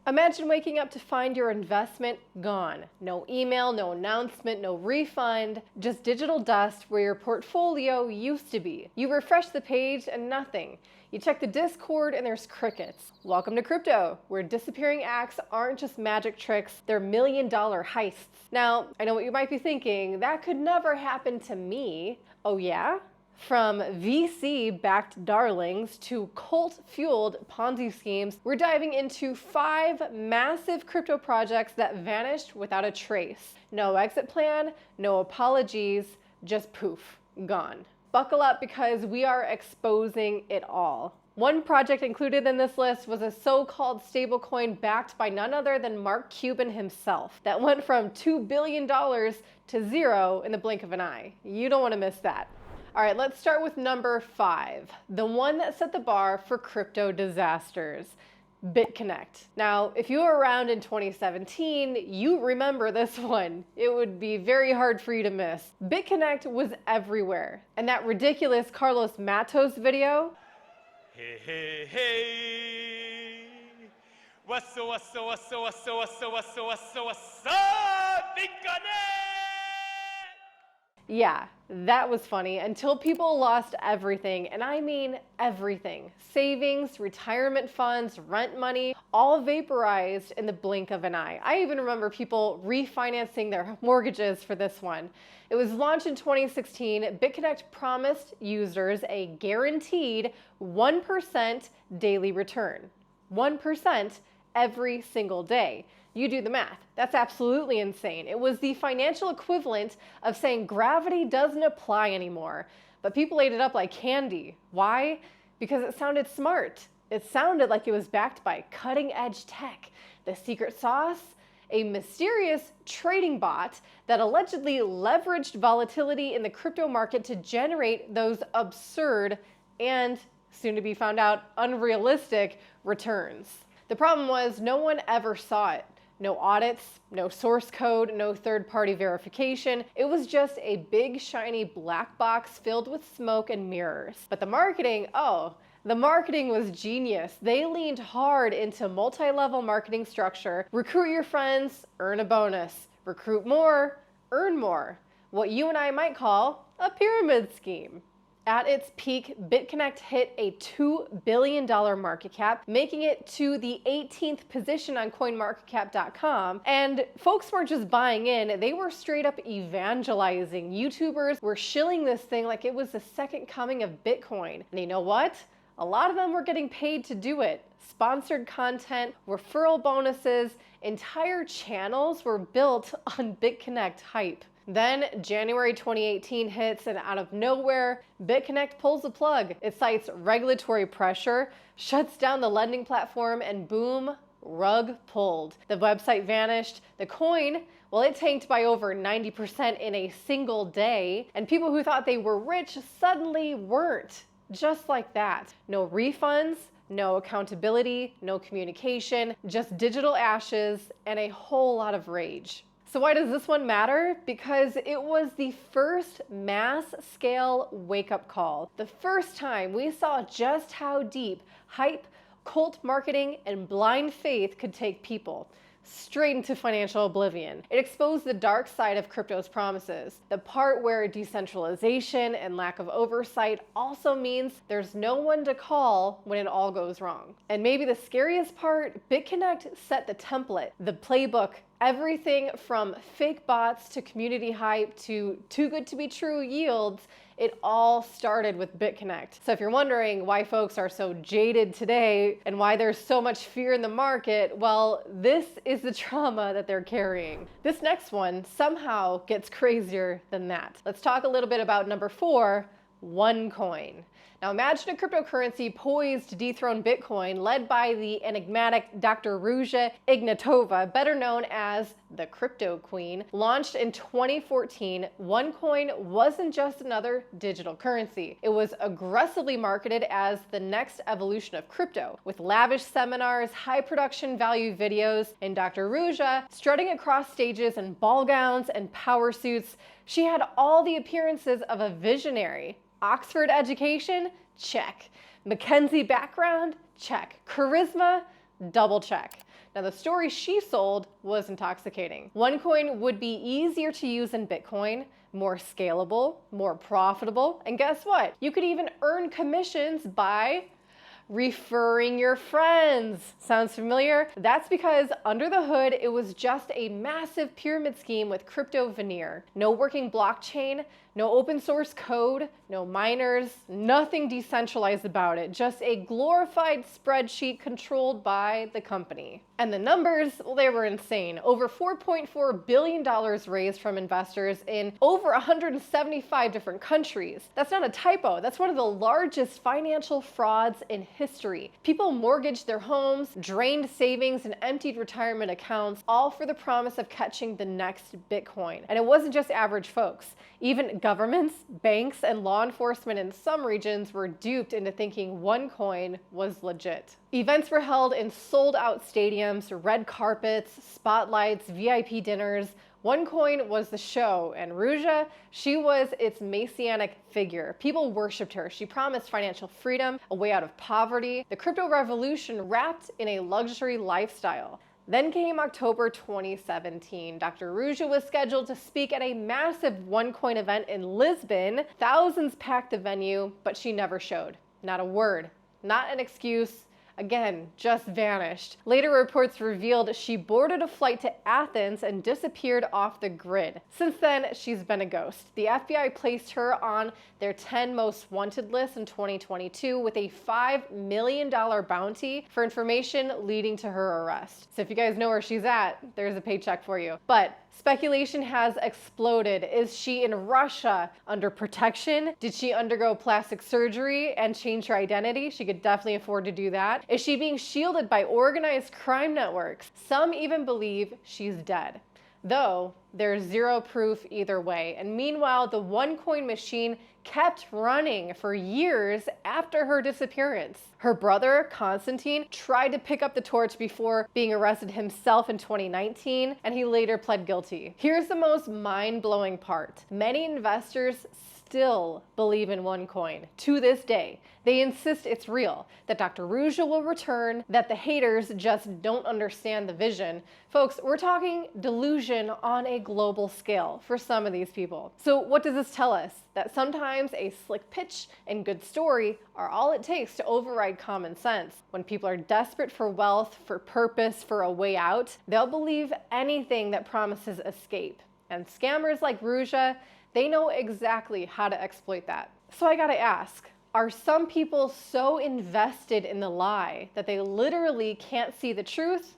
Imagine waking up to find your investment gone. No email, no announcement, no refund, just digital dust where your portfolio used to be. You refresh the page and nothing. You check the Discord and there's crickets. Welcome to crypto, where disappearing acts aren't just magic tricks, they're million-dollar heists. Now, I know what you might be thinking, that could never happen to me. Oh yeah? From VC-backed darlings to cult-fueled Ponzi schemes, we're diving into 5 massive crypto projects that vanished without a trace. No exit plan, no apologies, just poof, gone. Buckle up because we are exposing it all. One project included in this list was a so-called stablecoin backed by none other than Mark Cuban himself that went from $2 billion to 0 in the blink of an eye. You don't want to miss that. All right, let's start with number 5, the one that set the bar for crypto disasters, Bitconnect. Now, if you were around in 2017, you remember this one. It would be very hard for you to miss. Bitconnect was everywhere, and that ridiculous Carlos Matos video, hey, hey, hey, what's up, Bitconnect? yeah, that was funny until people lost everything, and I mean everything. Savings, retirement funds, rent money, all vaporized in the blink of an eye. I even remember people refinancing their mortgages for this one. It was launched in 2016. Bitconnect promised users a guaranteed 1% daily return. 1% every single day. You do the math. That's absolutely insane. It was the financial equivalent of saying gravity doesn't apply anymore. But people ate it up like candy. Why? Because it sounded smart. It sounded like it was backed by cutting-edge tech. The secret sauce? A mysterious trading bot that allegedly leveraged volatility in the crypto market to generate those absurd and, soon to be found out, unrealistic returns. The problem was no one ever saw it. No audits, no source code, no third-party verification. It was just a big, shiny black box filled with smoke and mirrors. But the marketing was genius. They leaned hard into multi-level marketing structure. Recruit your friends, earn a bonus. Recruit more, earn more. What you and I might call a pyramid scheme. At its peak, Bitconnect hit a $2 billion market cap, making it to the 18th position on coinmarketcap.com. And folks weren't just buying in, they were straight up evangelizing. YouTubers were shilling this thing like it was the second coming of Bitcoin. And you know what? A lot of them were getting paid to do it. Sponsored content, referral bonuses, entire channels were built on Bitconnect hype. Then January 2018 hits, and out of nowhere, Bitconnect pulls the plug. It cites regulatory pressure, shuts down the lending platform, and boom, rug pulled. The website vanished. The coin, well, it tanked by over 90% in a single day, and people who thought they were rich suddenly weren't. Just like that. No refunds, no accountability, no communication, just digital ashes, and a whole lot of rage. So why does this one matter? Because it was the first mass-scale wake-up call. The first time we saw just how deep hype, cult marketing, and blind faith could take people. Straight into financial oblivion. It exposed the dark side of crypto's promises. The part where decentralization and lack of oversight also means there's no one to call when it all goes wrong. And maybe the scariest part, Bitconnect set the template, the playbook, everything from fake bots to community hype to too good to be true yields. It all started with Bitconnect. So if you're wondering why folks are so jaded today and why there's so much fear in the market, well, this is the trauma that they're carrying. This next one somehow gets crazier than that. Let's talk a little bit about number 4, OneCoin. Now imagine a cryptocurrency poised to dethrone Bitcoin, led by the enigmatic Dr. Ruja Ignatova, better known as the Crypto Queen. Launched in 2014, OneCoin wasn't just another digital currency. It was aggressively marketed as the next evolution of crypto, with lavish seminars, high production value videos, and Dr. Ruja strutting across stages in ball gowns and power suits. She had all the appearances of a visionary. Oxford education? Check. Mackenzie background? Check. Charisma? Double check. Now, the story she sold was intoxicating. OneCoin would be easier to use than Bitcoin, more scalable, more profitable, and guess what? You could even earn commissions by referring your friends. Sounds familiar? That's because under the hood, it was just a massive pyramid scheme with crypto veneer. No working blockchain, no open source code, no miners, nothing decentralized about it. Just a glorified spreadsheet controlled by the company. And the numbers, well, they were insane. Over $4.4 billion raised from investors in over 175 different countries. That's not a typo. That's one of the largest financial frauds in history. People mortgaged their homes, drained savings, and emptied retirement accounts, all for the promise of catching the next Bitcoin. And it wasn't just average folks. Even governments, banks, and law enforcement in some regions were duped into thinking OneCoin was legit. Events were held in sold-out stadiums, red carpets, spotlights, VIP dinners. OneCoin was the show, and Ruja, she was its messianic figure. People worshipped her. She promised financial freedom, a way out of poverty, the crypto revolution wrapped in a luxury lifestyle. Then came October 2017. Dr. Ruja was scheduled to speak at a massive OneCoin event in Lisbon. Thousands packed the venue, but she never showed. Not a word, not an excuse. Again, just vanished. Later reports revealed she boarded a flight to Athens and disappeared off the grid. Since then, she's been a ghost. The FBI placed her on their 10 most wanted list in 2022 with a $5 million bounty for information leading to her arrest. So if you guys know where she's at, there's a paycheck for you. But speculation has exploded. Is she in Russia under protection? Did she undergo plastic surgery and change her identity? She could definitely afford to do that. Is she being shielded by organized crime networks? Some even believe she's dead, though there's zero proof either way. And meanwhile, the OneCoin machine kept running for years after her disappearance. Her brother, Constantine, tried to pick up the torch before being arrested himself in 2019, and he later pled guilty. Here's the most mind-blowing part. Many investors still believe in OneCoin to this day. They insist it's real, that Dr. Ruja will return, that the haters just don't understand the vision. Folks, we're talking delusion on a global scale for some of these people. So what does this tell us? That sometimes a slick pitch and good story are all it takes to override common sense. When people are desperate for wealth, for purpose, for a way out, they'll believe anything that promises escape. And scammers like Ruja, they know exactly how to exploit that. So I gotta ask, are some people so invested in the lie that they literally can't see the truth?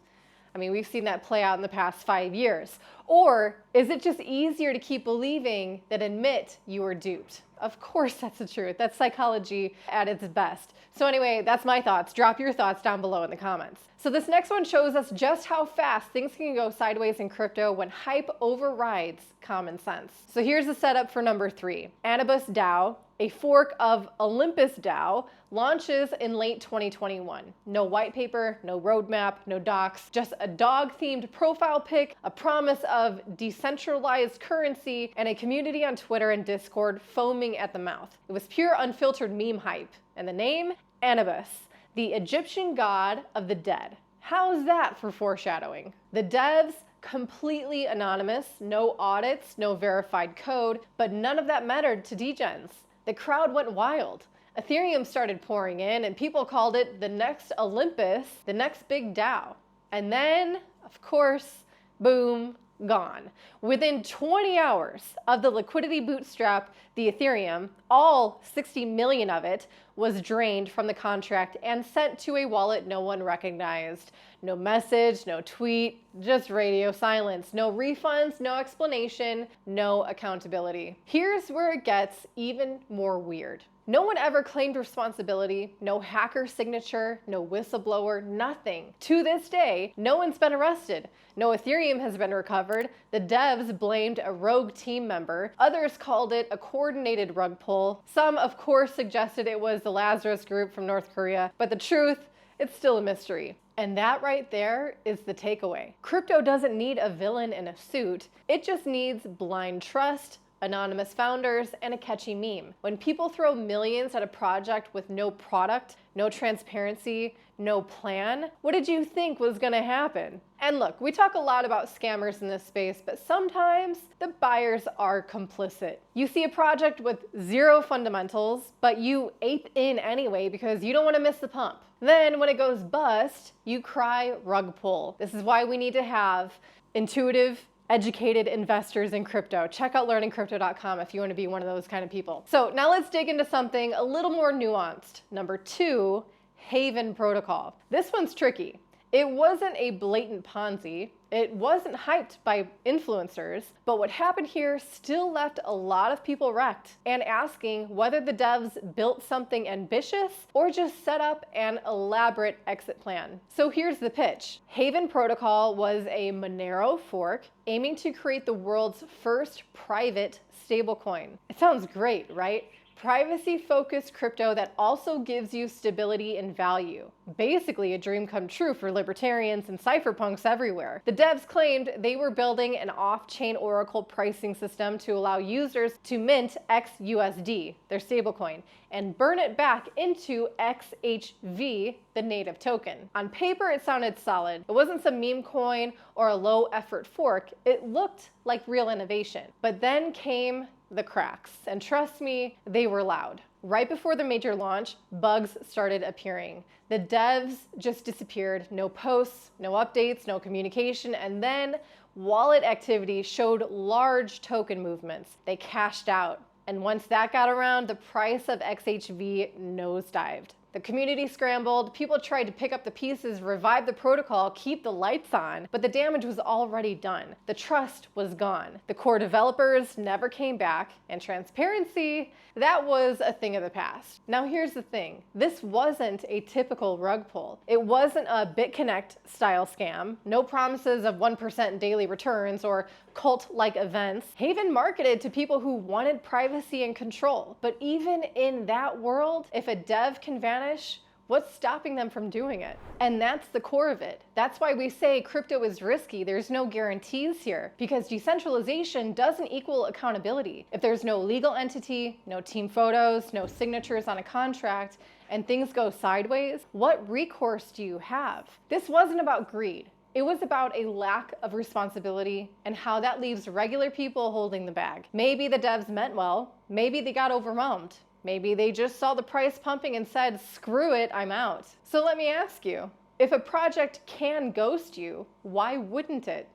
I mean, we've seen that play out in the past 5 years. Or is it just easier to keep believing than admit you were duped? Of course that's the truth. That's psychology at its best. So anyway, that's my thoughts. Drop your thoughts down below in the comments. So this next one shows us just how fast things can go sideways in crypto when hype overrides common sense. So here's the setup for number 3. AnubisDAO, a fork of OlympusDAO, launches in late 2021. No white paper, no roadmap, no docs, just a dog-themed profile pic, a promise of decentralized currency, and a community on Twitter and Discord foaming at the mouth. It was pure unfiltered meme hype. And the name? Anubis, the Egyptian god of the dead. How's that for foreshadowing? The devs, completely anonymous, no audits, no verified code, but none of that mattered to degens. The crowd went wild. Ethereum started pouring in and people called it the next Olympus, the next big DAO. And then, of course, boom, gone. Within 20 hours of the liquidity bootstrap, the Ethereum, all 60 million of it, was drained from the contract and sent to a wallet no one recognized. No message, no tweet, just radio silence. No refunds, no explanation, no accountability. Here's where it gets even more weird. No one ever claimed responsibility, no hacker signature, no whistleblower, nothing. To this day, no one's been arrested. No Ethereum has been recovered. The devs blamed a rogue team member. Others called it a coordinated rug pull. Some, of course, suggested it was the Lazarus Group from North Korea. But the truth, it's still a mystery. And that right there is the takeaway. Crypto doesn't need a villain in a suit. It just needs blind trust, anonymous founders, and a catchy meme. When people throw millions at a project with no product, no transparency, no plan, what did you think was gonna happen? And look, we talk a lot about scammers in this space, but sometimes the buyers are complicit. You see a project with zero fundamentals, but you ape in anyway because you don't want to miss the pump. Then when it goes bust, you cry rug pull. This is why we need to have intuitive, educated investors in crypto. Check out learningcrypto.com if you want to be one of those kind of people. So now let's dig into something a little more nuanced. Number 2, Haven Protocol. This one's tricky. It wasn't a blatant Ponzi. It wasn't hyped by influencers, but what happened here still left a lot of people wrecked and asking whether the devs built something ambitious or just set up an elaborate exit plan. So here's the pitch. Haven Protocol was a Monero fork aiming to create the world's first private stablecoin. It sounds great, right? Privacy-focused crypto that also gives you stability and value. Basically a dream come true for libertarians and cypherpunks everywhere. The devs claimed they were building an off-chain Oracle pricing system to allow users to mint XUSD, their stablecoin, and burn it back into XHV, the native token. On paper, it sounded solid. It wasn't some meme coin or a low-effort fork. It looked like real innovation. But then came the cracks, and trust me, they were loud. Right before the major launch, bugs started appearing. The devs just disappeared. No posts, no updates, no communication, and then wallet activity showed large token movements. They cashed out. And once that got around, the price of XHV nosedived. The community scrambled, people tried to pick up the pieces, revive the protocol, keep the lights on, but the damage was already done. The trust was gone. The core developers never came back, and transparency, that was a thing of the past. Now here's the thing, this wasn't a typical rug pull. It wasn't a Bitconnect style scam, no promises of 1% daily returns or cult-like events. Haven marketed to people who wanted privacy and control, but even in that world, if a dev can vanish, what's stopping them from doing it? And that's the core of it. That's why we say crypto is risky. There's no guarantees here because decentralization doesn't equal accountability. If there's no legal entity, no team photos, no signatures on a contract, and things go sideways, what recourse do you have? This wasn't about greed. It was about a lack of responsibility and how that leaves regular people holding the bag. Maybe the devs meant well, maybe they got overwhelmed. Maybe they just saw the price pumping and said, screw it, I'm out. So let me ask you, if a project can ghost you, why wouldn't it?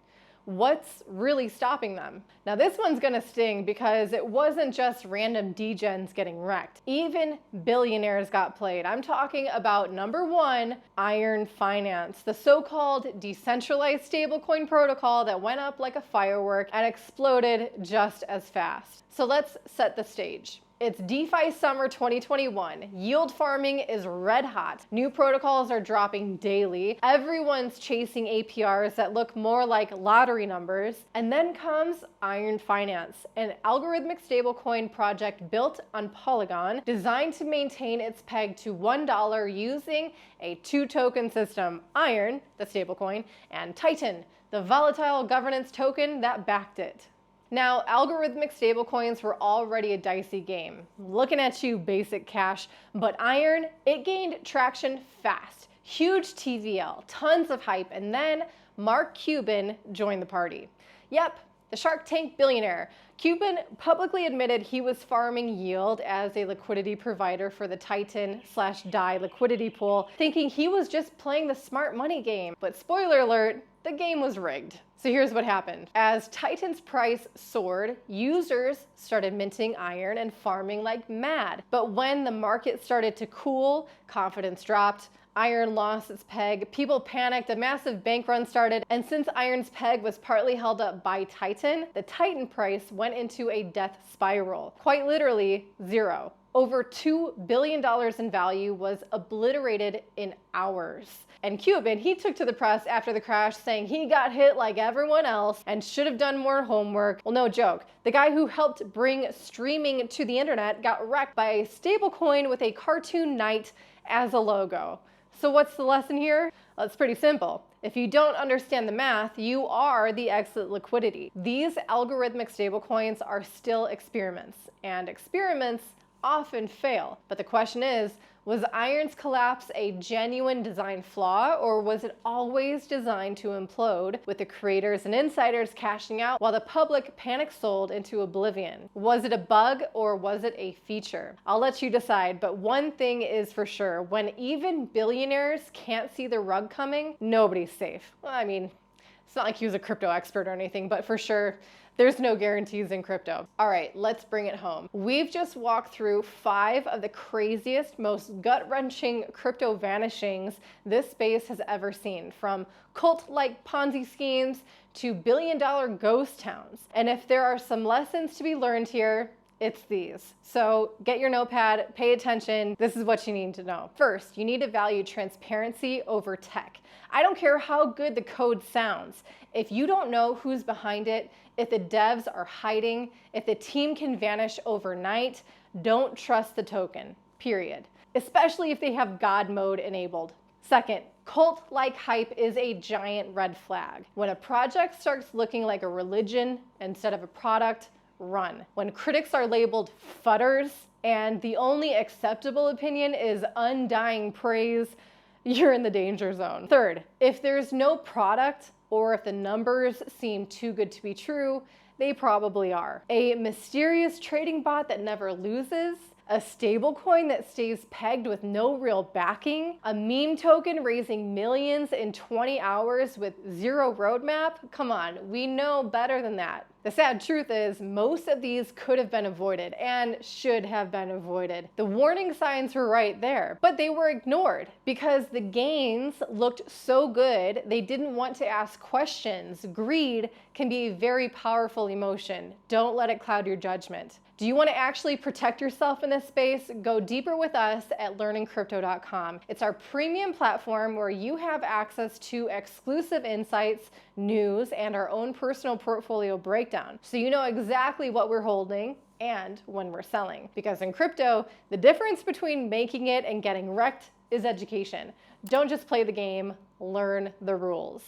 What's really stopping them? Now this one's gonna sting because it wasn't just random degens getting wrecked. Even billionaires got played. I'm talking about number 1, Iron Finance, the so-called decentralized stablecoin protocol that went up like a firework and exploded just as fast. So let's set the stage. It's DeFi summer 2021. Yield farming is red hot. New protocols are dropping daily. Everyone's chasing APRs that look more like lottery numbers. And then comes Iron Finance, an algorithmic stablecoin project built on Polygon, designed to maintain its peg to $1 using a 2-token system, Iron, the stablecoin, and Titan, the volatile governance token that backed it. Now, algorithmic stablecoins were already a dicey game. Looking at you, basic cash. But Iron, it gained traction fast. Huge TVL, tons of hype, and then Mark Cuban joined the party. Yep, the Shark Tank billionaire. Cuban publicly admitted he was farming yield as a liquidity provider for the Titan/DAI liquidity pool, thinking he was just playing the smart money game. But spoiler alert, the game was rigged. So here's what happened. As Titan's price soared, users started minting Iron and farming like mad. But when the market started to cool, confidence dropped, Iron lost its peg, people panicked, a massive bank run started, and since Iron's peg was partly held up by Titan, the Titan price went into a death spiral. Quite literally, zero. Over $2 billion in value was obliterated in hours. And Cuban, he took to the press after the crash saying he got hit like everyone else and should have done more homework. Well, no joke. The guy who helped bring streaming to the internet got wrecked by a stablecoin with a cartoon knight as a logo. So what's the lesson here? Well, it's pretty simple. If you don't understand the math, you are the exit liquidity. These algorithmic stablecoins are still experiments, and experiments often fail. But the question is, was Iron's collapse a genuine design flaw, or was it always designed to implode, with the creators and insiders cashing out while the public panic sold into oblivion? Was it a bug, or was it a feature? I'll let you decide, but one thing is for sure: when even billionaires can't see the rug coming, nobody's safe. Well, I mean, it's not like he was a crypto expert or anything, but for sure, there's no guarantees in crypto. All right, let's bring it home. We've just walked through 5 of the craziest, most gut-wrenching crypto vanishings this space has ever seen, from cult-like Ponzi schemes to billion-dollar ghost towns. And if there are some lessons to be learned here, it's these. So get your notepad, pay attention. This is what you need to know. First, you need to value transparency over tech. I don't care how good the code sounds. If you don't know who's behind it, if the devs are hiding, if the team can vanish overnight, don't trust the token, period. Especially if they have God mode enabled. Second, cult-like hype is a giant red flag. When a project starts looking like a religion instead of a product, run. When critics are labeled fudders and the only acceptable opinion is undying praise, you're in the danger zone. Third, if there's no product, or if the numbers seem too good to be true, they probably are. A mysterious trading bot that never loses, a stablecoin that stays pegged with no real backing, a meme token raising millions in 20 hours with zero roadmap? Come on, we know better than that. The sad truth is, most of these could have been avoided and should have been avoided. The warning signs were right there, but they were ignored because the gains looked so good, they didn't want to ask questions. Greed can be a very powerful emotion. Don't let it cloud your judgment. Do you want to actually protect yourself in this space? Go deeper with us at learningcrypto.com. It's our premium platform where you have access to exclusive insights, news, and our own personal portfolio breakdown. So you know exactly what we're holding and when we're selling. Because in crypto, the difference between making it and getting wrecked is education. Don't just play the game, learn the rules.